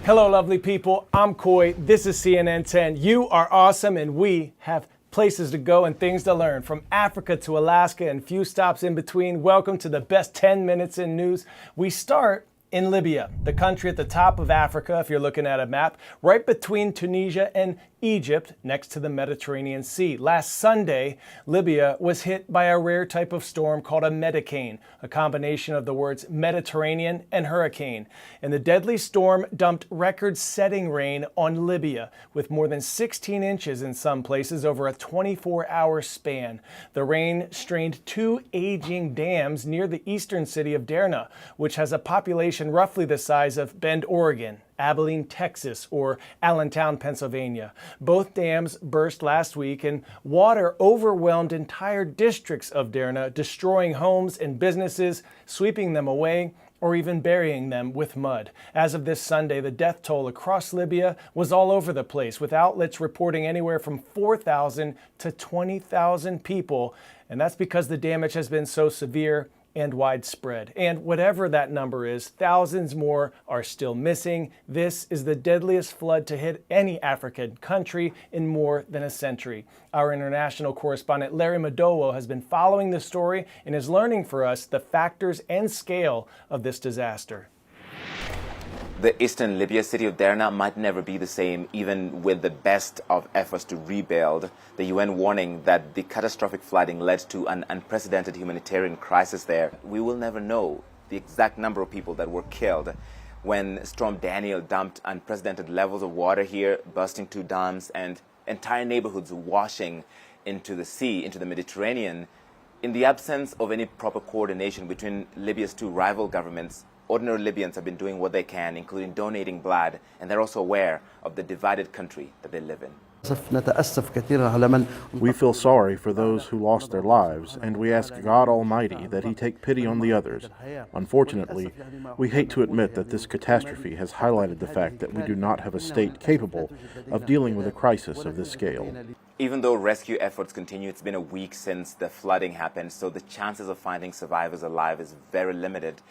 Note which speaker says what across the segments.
Speaker 1: Hello, lovely people. I'm Coy. This is CNN 10. You are awesome, and we have places to go and things to learn. From Africa to Alaska and few stops in between. Welcome to the best 10 minutes in news. We start in Libya, the country at the top of Africa, if you're looking at a map, right between Tunisia and Egypt, next to the Mediterranean Sea. Last Sunday, Libya was hit by a rare type of storm called a medicane, a combination of the words Mediterranean and hurricane. And the deadly storm dumped record-setting rain on Libya, with more than 16 inches in some places over a 24-hour span. The rain strained two aging dams near the eastern city of Derna, which has a population roughly the size of Bend, Oregon, Abilene, Texas, or Allentown, Pennsylvania. Both dams burst last week, and water overwhelmed entire districts of Derna, destroying homes and businesses, sweeping them away, or even burying them with mud. As of this Sunday, the death toll across Libya was all over the place, with outlets reporting anywhere from 4,000 to 20,000 people, and that's because the damage has been so severe and widespread. And whatever that number is, thousands more are still missing. This is the deadliest flood to hit any African country in more than a century. Our international correspondent Larry Madowo has been following the story and is learning for us the factors and scale of this disaster.
Speaker 2: The eastern Libya city of Derna might never be the same, even with the best of efforts to rebuild. The UN warning that the catastrophic flooding led to an unprecedented humanitarian crisis there. We will never know the exact number of people that were killed when Storm Daniel dumped unprecedented levels of water here, bursting two dams and entire neighborhoods washing into the sea, into the Mediterranean. In the absence of any proper coordination between Libya's two rival governments, ordinary Libyans have been doing what they can, including donating blood, and they're also aware of the divided country that they live in.
Speaker 3: We feel sorry for those who lost their lives, and we ask God Almighty that He take pity on the others. Unfortunately, we hate to admit that this catastrophe has highlighted the fact that we do not have a state capable of dealing with a crisis of this scale.
Speaker 2: Even though rescue efforts continue, it's been a week since the flooding happened, so the chances of finding survivors alive is very limited.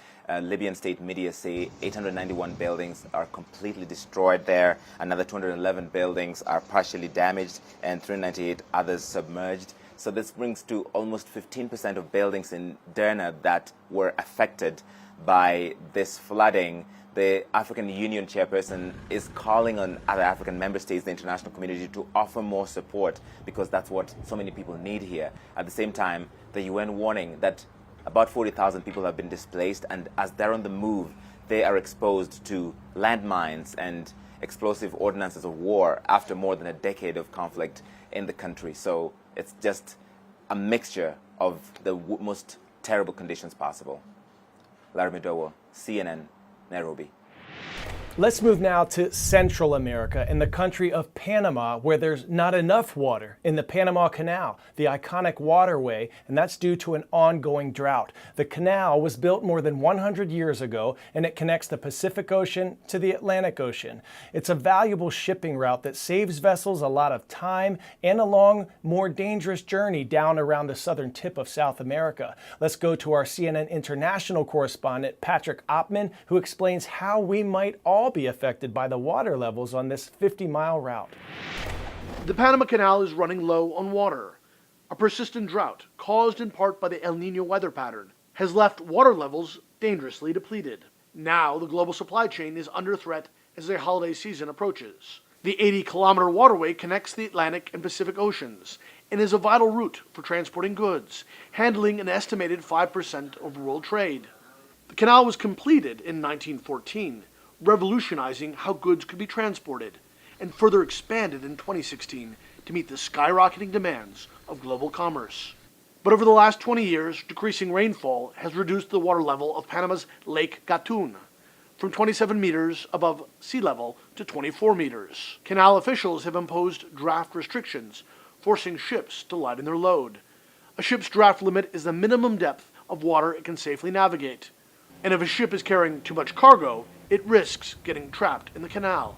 Speaker 2: Libyan state media say 891 buildings are completely destroyed there. Another 211 buildings are partially damaged and 398 others submerged. So this brings to almost 15% of buildings in Derna that were affected by this flooding. The African Union chairperson is calling on other African member states, the international community, to offer more support because that's what so many people need here. At the same time, the UN warning that about 40,000 people have been displaced, and as they're on the move, they are exposed to landmines and explosive ordinances of war after more than a decade of conflict in the country. So it's just a mixture of the most terrible conditions possible. Larry Madowo, CNN, Nairobi.
Speaker 1: Let's move now to Central America and the country of Panama, where there's not enough water in the Panama Canal, the iconic waterway, and that's due to an ongoing drought. The canal was built more than 100 years ago, and it connects the Pacific Ocean to the Atlantic Ocean. It's a valuable shipping route that saves vessels a lot of time and a long, more dangerous journey down around the southern tip of South America. Let's go to our CNN international correspondent, Patrick Oppman, who explains how we might all be affected by the water levels on this 50-mile route.
Speaker 4: The Panama Canal is running low on water. A persistent drought, caused in part by the El Nino weather pattern, has left water levels dangerously depleted. Now, the global supply chain is under threat as the holiday season approaches. The 80-kilometer waterway connects the Atlantic and Pacific Oceans and is a vital route for transporting goods, handling an estimated 5% of world trade. The canal was completed in 1914, revolutionizing how goods could be transported, and further expanded in 2016 to meet the skyrocketing demands of global commerce. But over the last 20 years, decreasing rainfall has reduced the water level of Panama's Lake Gatun from 27 meters above sea level to 24 meters. Canal officials have imposed draft restrictions, forcing ships to lighten their load. A ship's draft limit is the minimum depth of water it can safely navigate. And if a ship is carrying too much cargo, it risks getting trapped in the canal.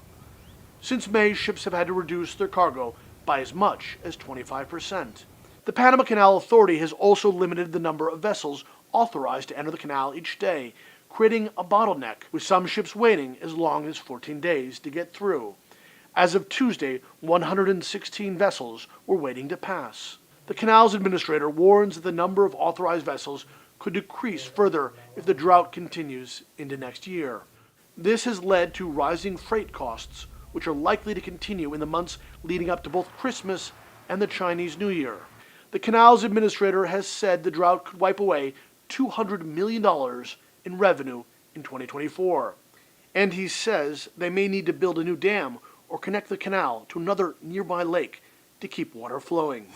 Speaker 4: Since May, ships have had to reduce their cargo by as much as 25%. The Panama Canal Authority has also limited the number of vessels authorized to enter the canal each day, creating a bottleneck, with some ships waiting as long as 14 days to get through. As of Tuesday, 116 vessels were waiting to pass. The canal's administrator warns that the number of authorized vessels could decrease further if the drought continues into next year. This has led to rising freight costs, which are likely to continue in the months leading up to both Christmas and the Chinese New Year. The canal's administrator has said the drought could wipe away $200 million in revenue in 2024. And he says they may need to build a new dam or connect the canal to another nearby lake to keep water flowing.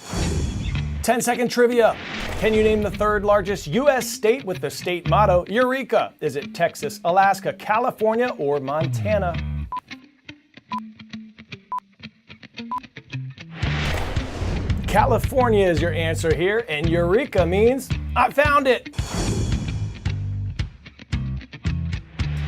Speaker 1: 10-second trivia. Can you name the third largest U.S. state with the state motto, Eureka? Is it Texas, Alaska, California, or Montana? California is your answer here, and Eureka means I found it.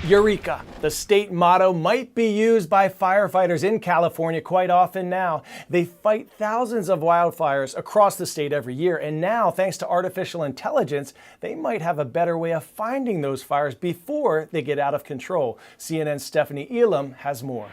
Speaker 1: Eureka, the state motto, might be used by firefighters in California quite often now. They fight thousands of wildfires across the state every year, and now, thanks to artificial intelligence, they might have a better way of finding those fires before they get out of control. CNN's Stephanie Elam has more.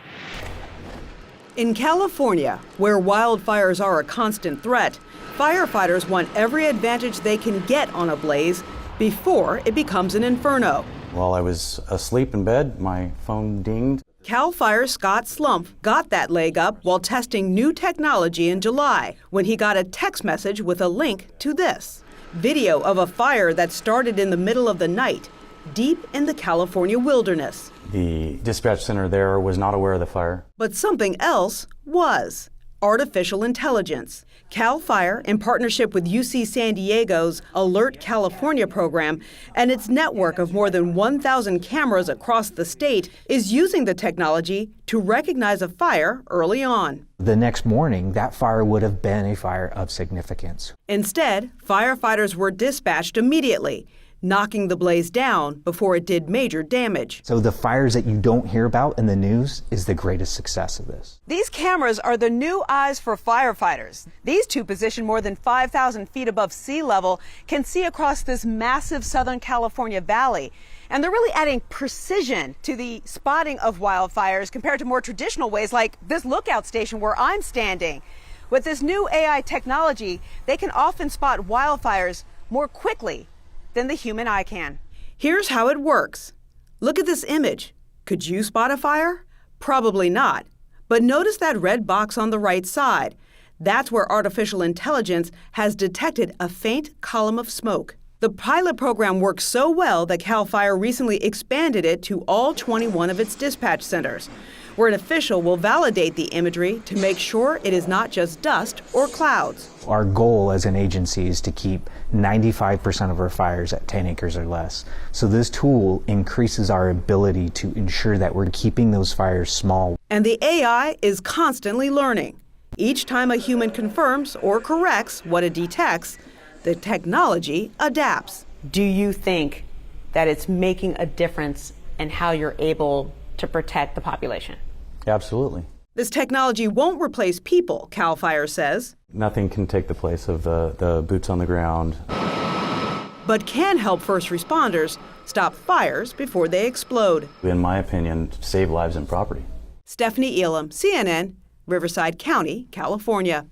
Speaker 5: In California, where wildfires are a constant threat, firefighters want every advantage they can get on a blaze before it becomes an inferno.
Speaker 6: While I was asleep in bed, my phone dinged.
Speaker 5: Cal Fire Scott Slump got that leg up while testing new technology in July, when he got a text message with a link to this. Video of a fire that started in the middle of the night, deep in the California wilderness.
Speaker 6: The dispatch center there was not aware of the fire.
Speaker 5: But something else was. Artificial intelligence. Cal Fire, in partnership with UC San Diego's Alert California program and its network of more than 1,000 cameras across the state, is using the technology to recognize a fire early on.
Speaker 7: The next morning, that fire would have been a fire of significance.
Speaker 5: Instead, firefighters were dispatched immediately, knocking the blaze down before it did major damage.
Speaker 7: So the fires that you don't hear about in the news is the greatest success of this.
Speaker 5: These cameras are the new eyes for firefighters. These two, positioned more than 5,000 feet above sea level, can see across this massive Southern California valley. And they're really adding precision to the spotting of wildfires compared to more traditional ways like this lookout station where I'm standing. With this new AI technology, they can often spot wildfires more quickly than the human eye can. Here's how it works. Look at this image. Could you spot a fire? Probably not. But notice that red box on the right side. That's where artificial intelligence has detected a faint column of smoke. The pilot program works so well that CAL FIRE recently expanded it to all 21 of its dispatch centers, where an official will validate the imagery to make sure it is not just dust or clouds.
Speaker 7: Our goal as an agency is to keep 95% of our fires at 10 acres or less. So this tool increases our ability to ensure that we're keeping those fires small.
Speaker 5: And the AI is constantly learning. Each time a human confirms or corrects what it detects, the technology adapts.
Speaker 8: Do you think that it's making a difference in how you're able to protect the population?
Speaker 6: Absolutely.
Speaker 5: This technology won't replace people, CAL FIRE says.
Speaker 6: Nothing can take the place of the boots on the ground.
Speaker 5: But can help first responders stop fires before they explode.
Speaker 6: In my opinion, save lives and property.
Speaker 5: Stephanie Elam, CNN, Riverside County, California.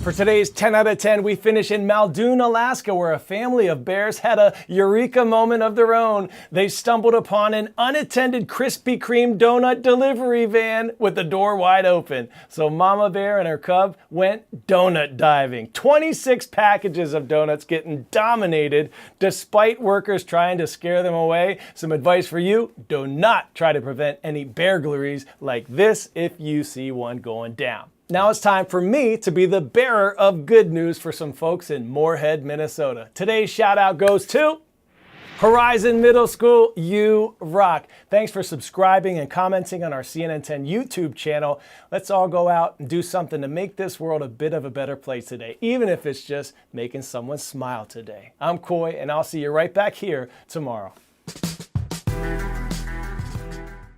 Speaker 1: For today's 10 out of 10, we finish in Muldoon, Alaska, where a family of bears had a eureka moment of their own. They stumbled upon an unattended Krispy Kreme donut delivery van with the door wide open. So Mama Bear and her cub went donut diving. 26 packages of donuts getting dominated despite workers trying to scare them away. Some advice for you: do not try to prevent any burglaries like this if you see one going down. Now it's time for me to be the bearer of good news for some folks in Moorhead, Minnesota. Today's shout out goes to Horizon Middle School. You rock. Thanks for subscribing and commenting on our CNN 10 YouTube channel. Let's all go out and do something to make this world a bit of a better place today, even if it's just making someone smile today. I'm Coy, and I'll see you right back here tomorrow.